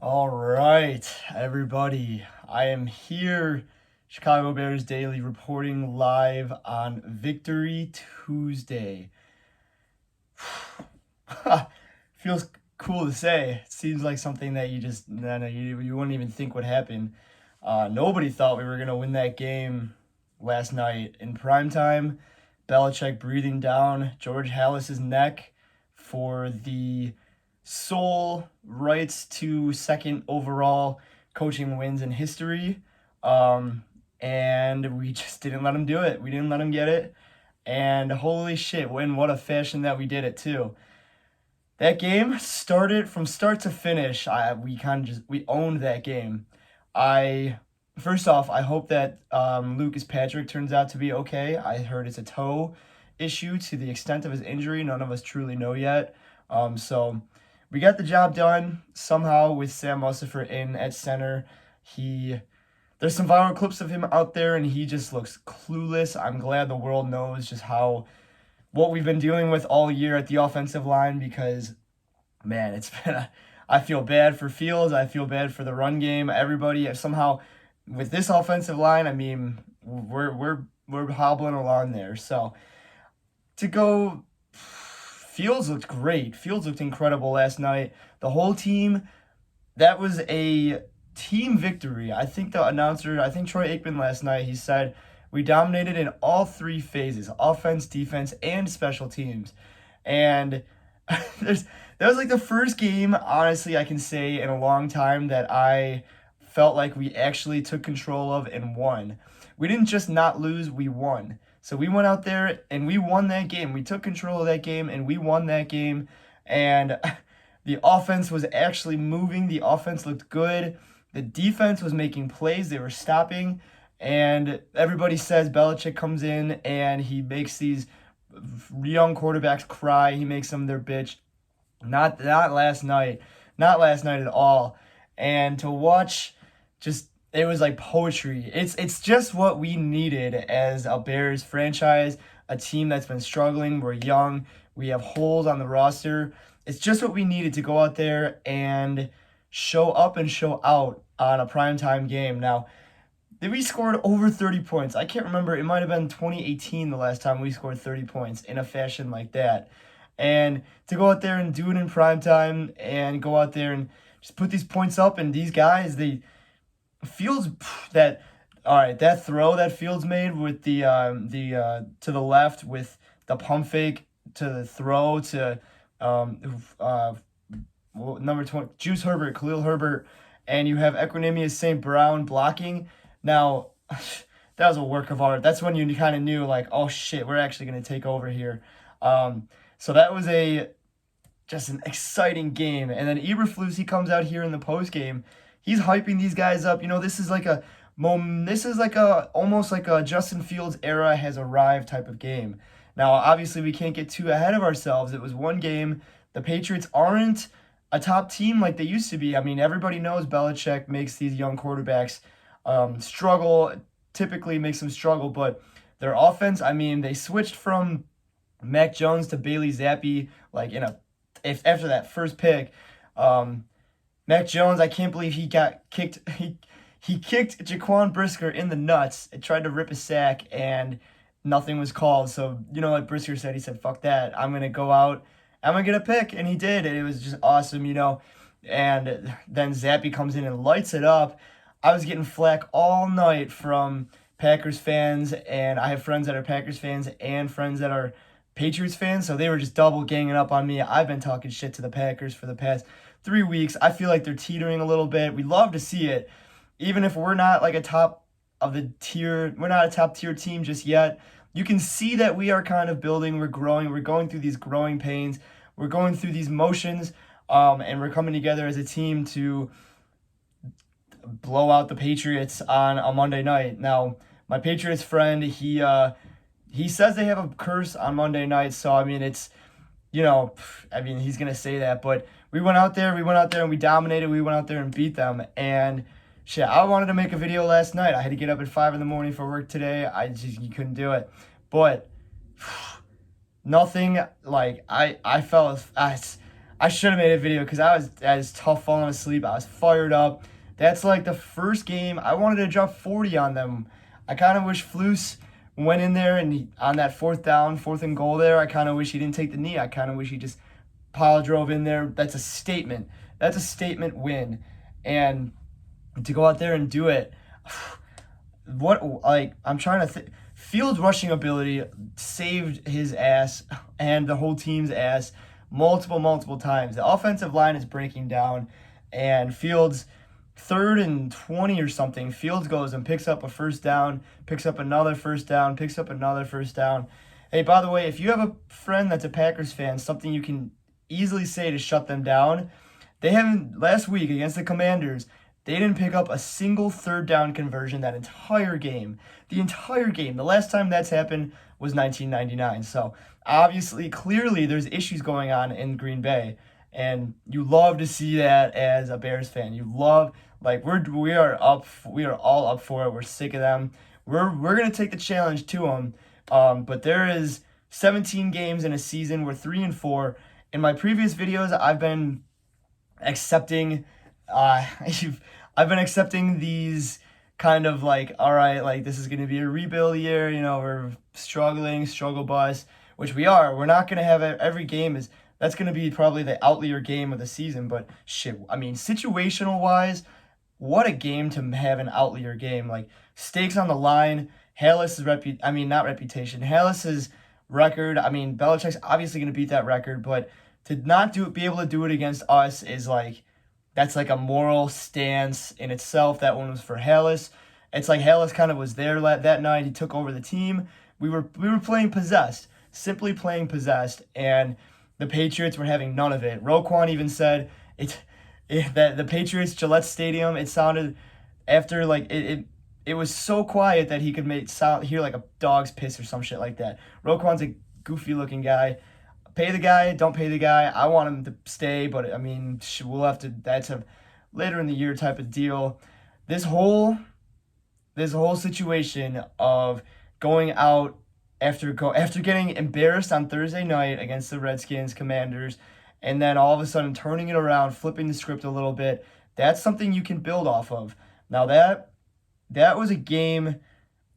All right, everybody. I am here, Chicago Bears Daily, reporting live on Victory Tuesday. Feels cool to say. It seems like something that you wouldn't even think would happen. Nobody thought we were gonna win that game last night in prime time. Belichick breathing down George Halas's neck for the sole rights to second overall coaching wins in history. And we just didn't let him do it. We didn't let him get it. And holy shit, what a fashion that we did it too. That game started from start to finish. We owned that game. I First off, I hope that Lucas Patrick turns out to be okay. I heard it's a toe issue. To the extent of his injury, none of us truly know yet. So we got the job done somehow with Sam Mustipher in at center. There's some viral clips of him out there, and he just looks clueless. I'm glad the world knows just what we've been dealing with all year at the offensive line because, man, I feel bad for Fields. I feel bad for the run game. Everybody somehow with this offensive line, I mean, we're hobbling along there. So to go, Fields looked great. Fields looked incredible last night. The whole team, that was a team victory. I think Troy Aikman last night, he said, we dominated in all three phases, offense, defense, and special teams. And that was like the first game, honestly, I can say in a long time that I felt like we actually took control of and won. We didn't just not lose, we won. So we went out there and we won that game. We took control of that game and we won that game. And the offense was actually moving. The offense looked good. The defense was making plays. They were stopping. And everybody says Belichick comes in and he makes these young quarterbacks cry. He makes them their bitch. Not last night. Not last night at all. And to watch, it was like poetry. It's just what we needed as a Bears franchise, a team that's been struggling. We're young. We have holes on the roster. It's just what we needed to go out there and show up and show out on a primetime game. Now, we scored over 30 points. I can't remember. It might have been 2018 the last time we scored 30 points in a fashion like that. And to go out there and do it in primetime and go out there and just put these points up, and these guys, Fields, that throw that Fields made with the to the left with the pump fake to the throw to number 20 Juice Herbert, Khalil Herbert, and you have Equanimeous St. Brown blocking. Now that was a work of art. That's when you kind of knew, like, oh shit, we're actually gonna take over here. So that was just an exciting game. And then Eberflus, he comes out here in the post game. He's hyping these guys up. You know, this is like almost like a Justin Fields era has arrived type of game. Now, obviously, we can't get too ahead of ourselves. It was one game. The Patriots aren't a top team like they used to be. I mean, everybody knows Belichick makes these young quarterbacks struggle, typically makes them struggle, but their offense, I mean, they switched from Mac Jones to Bailey Zappi, like after that first pick. Mac Jones, I can't believe he got kicked. He kicked Jaquan Brisker in the nuts and tried to rip a sack, and nothing was called. So, you know what Brisker said? He said, fuck that. I'm going to go out. I'm going to get a pick. And he did. And it was just awesome, you know. And then Zappi comes in and lights it up. I was getting flack all night from Packers fans, and I have friends that are Packers fans and friends that are Patriots fans, so they were just double ganging up on me. I've been talking shit to the Packers for the past 3 weeks. I feel like they're teetering a little bit. We love to see it. Even if we're not like we're not a top tier team just yet. You can see that we are kind of building, we're growing, we're going through these growing pains, we're going through these motions, and we're coming together as a team to blow out the Patriots on a Monday night. Now, my Patriots friend, he says they have a curse on Monday night, so I mean, he's going to say that, but we went out there and we dominated, we went out there and beat them, and shit, I wanted to make a video last night. I had to get up at 5 in the morning for work today. You couldn't do it, but nothing, like, I felt, I should have made a video because I was tough falling asleep. I was fired up. That's like the first game I wanted to drop 40 on them. I kind of wish Flus went in there and on that fourth down, fourth and goal there, I kind of wish he didn't take the knee. I kind of wish he just pile drove in there. That's a statement. That's a statement win. And to go out there and do it, what, like, I'm trying to think. Fields' rushing ability saved his ass and the whole team's ass multiple times. The offensive line is breaking down, and Fields, 3rd and 20 or something, Fields goes and picks up a first down, picks up another first down, picks up another first down. Hey, by the way, if you have a friend that's a Packers fan, something you can easily say to shut them down, they haven't, last week against the Commanders, they didn't pick up a single third down conversion that entire game. The entire game. The last time that's happened was 1999. So obviously, clearly, there's issues going on in Green Bay, and you love to see that as a Bears fan. You love, like, we are all up for it. We're sick of them. We're gonna take the challenge to them. But there is 17 games in a season. We're 3-4. In my previous videos, I've been accepting. I've been accepting these kind of like, all right, like this is going to be a rebuild year, we're struggling, struggle bus, which we are. We're not going to have every game that's going to be probably the outlier game of the season, but shit, I mean, situational wise, what a game to have an outlier game. Like, stakes on the line, Halas's not reputation, Halas's record, I mean, Belichick's obviously going to beat that record, but to not be able to do it against us is like, that's like a moral stance in itself. That one was for Halas. It's like Halas kind of was there that night. He took over the team. We were playing possessed, simply playing possessed, and the Patriots were having none of it. Roquan even said that the Patriots Gillette Stadium, it sounded after like it was so quiet that he could hear like a dog's piss or some shit like that. Roquan's a goofy looking guy. Pay the guy, don't pay the guy. I want him to stay, but I mean, we'll have to. That's a later in the year type of deal. This whole situation of going out after getting embarrassed on Thursday night against the Redskins, Commanders, and then all of a sudden turning it around, flipping the script a little bit. That's something you can build off of. Now that was a game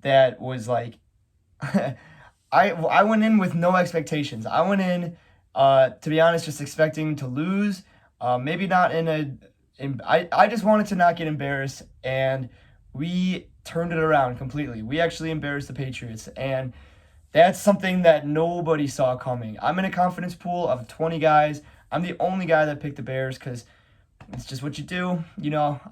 that was like. I went in with no expectations. I went in, to be honest, just expecting to lose. Maybe not I just wanted to not get embarrassed, and we turned it around completely. We actually embarrassed the Patriots, and that's something that nobody saw coming. I'm in a confidence pool of 20 guys. I'm the only guy that picked the Bears because it's just what you do.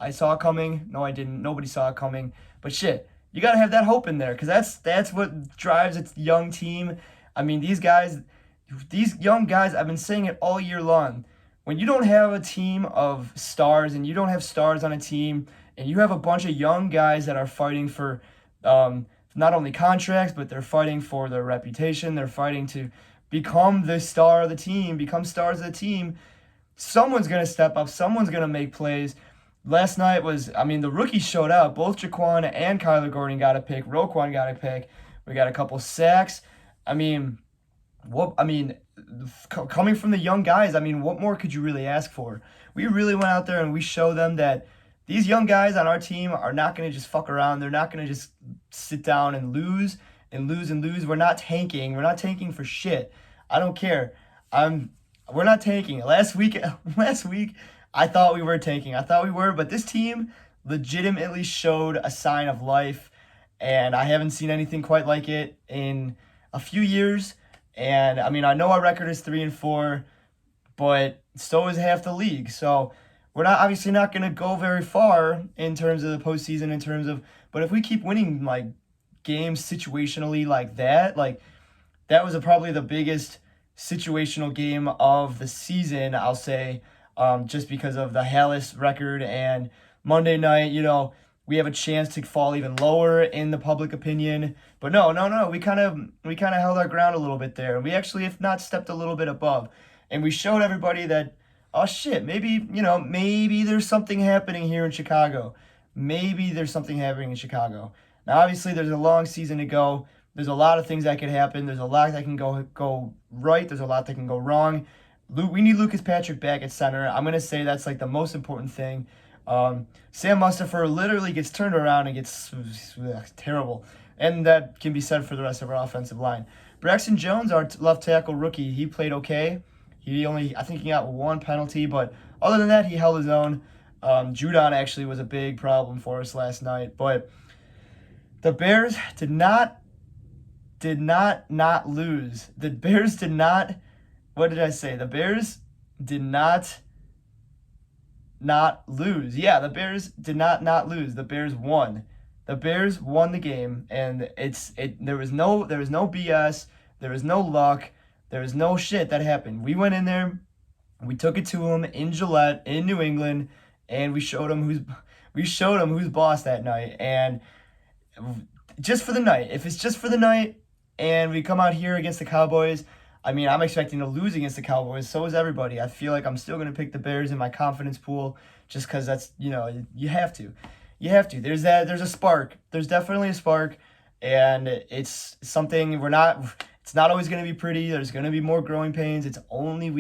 I saw it coming. No, I didn't. Nobody saw it coming. But shit. You got to have that hope in there because that's what drives its young team. I mean, these young guys, I've been saying it all year long. When you don't have a team of stars and you don't have stars on a team and you have a bunch of young guys that are fighting for not only contracts, but they're fighting for their reputation, they're fighting to become the star of the team, become stars of the team, someone's going to step up, someone's going to make plays. Last night the rookies showed out. Both Jaquan and Kyler Gordon got a pick. Roquan got a pick. We got a couple sacks. Coming from the young guys, what more could you really ask for? We really went out there and we showed them that these young guys on our team are not going to just fuck around. They're not going to just sit down and lose. We're not tanking. We're not tanking for shit. I don't care. We're not tanking. Last week, I thought we were tanking. But this team legitimately showed a sign of life, and I haven't seen anything quite like it in a few years. And I know our record is 3-4, but so is half the league. So we're obviously not going to go very far in terms of the postseason. But if we keep winning like games situationally like that was probably the biggest situational game of the season, I'll say. Just because of the Halas record and Monday night, we have a chance to fall even lower in the public opinion. But no, we kind of held our ground a little bit there. We actually, if not, stepped a little bit above, and we showed everybody that, oh shit, maybe there's something happening here in Chicago. Now, obviously, there's a long season to go. There's a lot of things that could happen. There's a lot that can go right. There's a lot that can go wrong. We need Lucas Patrick back at center. I'm gonna say that's like the most important thing. Sam Mustipher literally gets turned around and gets terrible, and that can be said for the rest of our offensive line. Braxton Jones, our left tackle rookie, he played okay. I think he got one penalty, but other than that, he held his own. Judon actually was a big problem for us last night, but the Bears did not lose. The Bears did not. What did I say? The Bears did not lose. Yeah, the Bears did not lose. The Bears won. The Bears won the game, and there was no BS. There was no luck. There was no shit that happened. We went in there, we took it to them in Gillette in New England, and we showed them who's boss that night. And just for the night, if it's just for the night, and we come out here against the Cowboys, I mean, I'm expecting to lose against the Cowboys. So is everybody. I feel like I'm still going to pick the Bears in my confidence pool just because that's, you have to. You have to. There's a spark. There's definitely a spark. And it's something it's not always going to be pretty. There's going to be more growing pains. It's only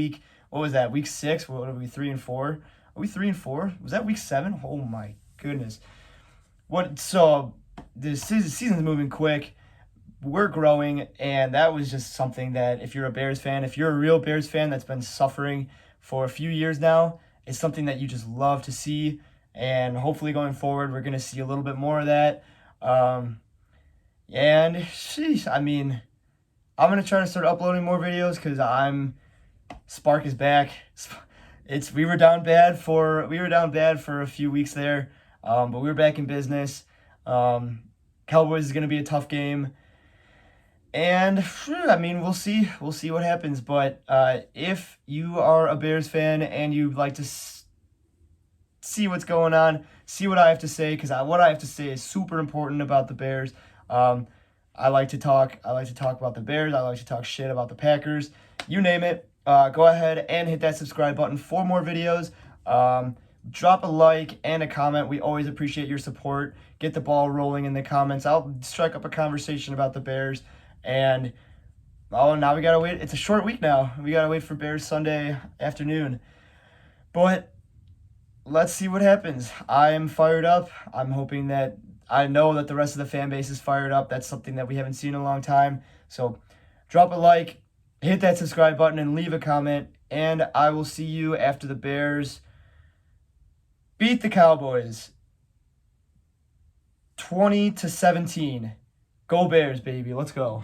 what was that, week 6? What are we, 3-4? Are we 3-4? Was that week 7? Oh my goodness. So the season's moving quick. We're growing, and that was just something that if you're a Bears fan, if you're a real Bears fan that's been suffering for a few years now, it's something that you just love to see, and hopefully going forward, we're going to see a little bit more of that. And sheesh, I mean, I'm going to try to start uploading more videos because Spark is back. We were down bad for a few weeks there, but we were back in business. Cowboys is going to be a tough game. And I mean, we'll see what happens. But if you are a Bears fan and you'd like to see what's going on, see what I have to say, because what I have to say is super important about the Bears. I like to talk about the Bears. I like to talk shit about the Packers. You name it. Go ahead and hit that subscribe button for more videos. Drop a like and a comment. We always appreciate your support. Get the ball rolling in the comments. I'll strike up a conversation about the Bears. And now we gotta wait. It's a short week now. We gotta wait for Bears Sunday afternoon. But let's see what happens. I am fired up. I know that the rest of the fan base is fired up. That's something that we haven't seen in a long time. So drop a like, hit that subscribe button, and leave a comment. And I will see you after the Bears beat the Cowboys 20-17. Go Bears, baby. Let's go.